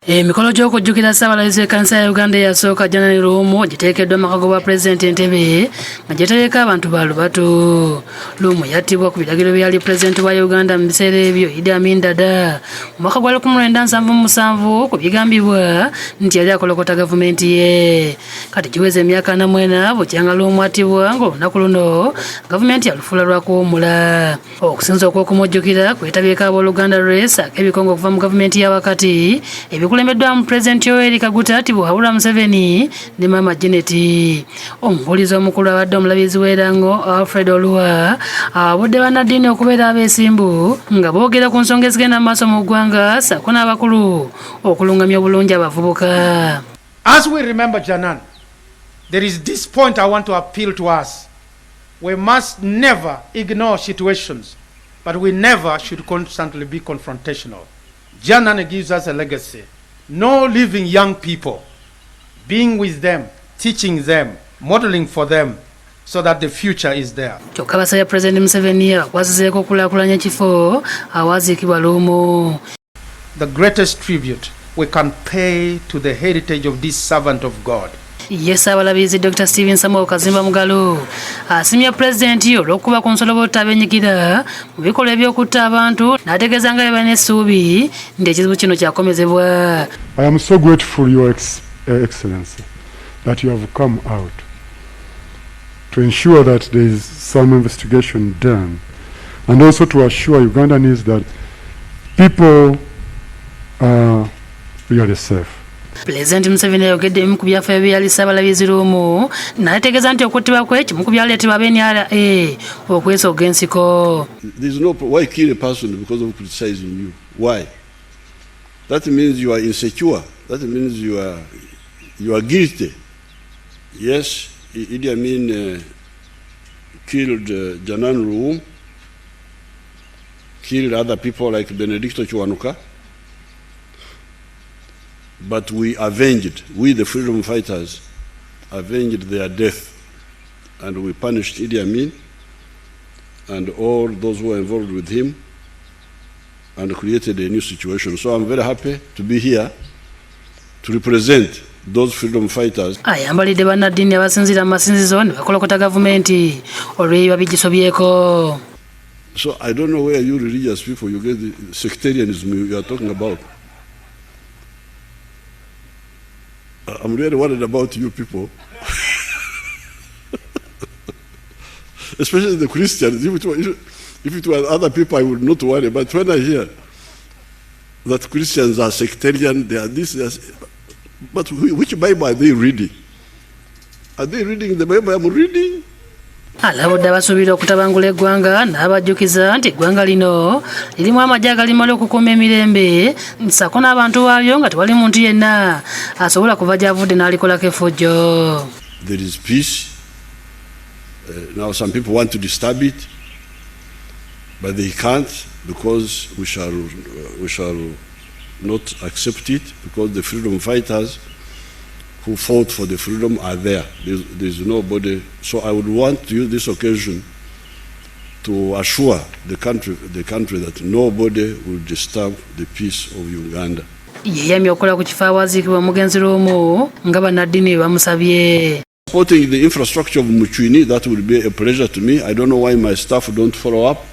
Emikolo gy'okujjukira Ssaabalabirizi w'ekkanisa ya Uganda eyasooka Janan Luwum giteekeddwa mu kago bwa Pulezidenti Entebbe nga gyetereka abantu ba lubatu. Luwum yattibwa ku biragiro byali Pulezidenti wa Uganda mu biseera ebyo Idi Amin Dada mu mwaka gwa 1977 ku bigambibwa nti yali akolokota gavumenti ye. Kati giweze emyaka 40 bukyanga Luwum attibwa ng'olunaku luno gavumenti yalufuula lwa kuwummula. Okusinza okw'okumujjukira kwetabyeko abooluganda Race ak'ebikongo okuva mu gavumenti ya wakati ebikulembeddwa mu Pulezidenti Yoweri Kaguta Tibuhaburwa Museveni ne Maama Janet. Omubuulizi omukulu abadde omulabizi w'erango Alfred Oluwa abudde bannaddiini okubeera abeesimbu nga boogera ku nsonga ezigenda mu maaso mu ggwanga ssaako n'abakulu okulungamya obulungi abavubuka. As we remember Janan, there is this point I want to appeal to us. We must never ignore situations, but we never should constantly be confrontational. Janan gives us a legacy. No living young people, being with them, teaching them, modeling for them, so that the future is there. Kyokka basabye Pulezidenti Museveni akwasizeeko okulaakulanya ekifo awaziikibwa Luwum. The greatest tribute we can pay to the heritage of this servant of God. Ssaabalabirizi Dr. Stephen Samuel Kazimba Mugalo asimye Pulezidenti olw'okuba ku nsolobota abenyigira mu bikolwa eby'okutta abantu n'ategeeza nga beba n'essuubi nti ekizibu kino kyakomezebwa. I am so grateful, Your Excellency, that you have come out to ensure that there is some investigation done and also to assure Ugandans that people are really safe. Pulezidenti Museveni ayogedde ebimu ku byafaayo byali Ssaabalabirizi Luwum n'ategeeza nti okuttibwa kwe kimu ku byaleetebwa ab'NRA okwesogga ensiko. Why kill a person because of criticizing you? Why? That means you are insecure. That means you are guilty. Yes, Idi Amin killed Janan Luwum, killed other people like Benedicto Chiwanuka. But we the freedom fighters, avenged their death, and we punished Idi Amin and all those who were involved with him and created a new situation. So I'm very happy to be here to represent those freedom fighters. Ayambalidde bannaddiini abasinziira mu masinzizo ne bakolokota gavumenti olw'ebiba bigisobyeko. So I don't know where you religious people you get the sectarianism you are talking about. I'm really worried about you people. Especially the Christians. If it were other people, I would not worry. But when I hear that Christians are sectarian, they are this, but which Bible are they reading? Are they reading the Bible I'm reading? Alabudde abasuubira okutabangula eggwanga n'abajjukiza nti eggwanga lino lirimu amagye agalimala okukuuma emirembe ssaako n'abantu baabyo nga tewali muntu yenna asobola kuva gy'avudde n'alikolako effujjo. There is peace. Now some people want to disturb it, but they can't because we shall not accept it because the freedom fighters who fought for the freedom are there. There's nobody. So I would want to use this occasion to assure the country that nobody will disturb the peace of Uganda. Yeyamye okukola ku kifo awaziikibwa omugenzi Luwum nga bannaddiini bwe bamusabye. Supporting the infrastructure of Muchwini, that will be a pleasure to me. I don't know why my staff don't follow up.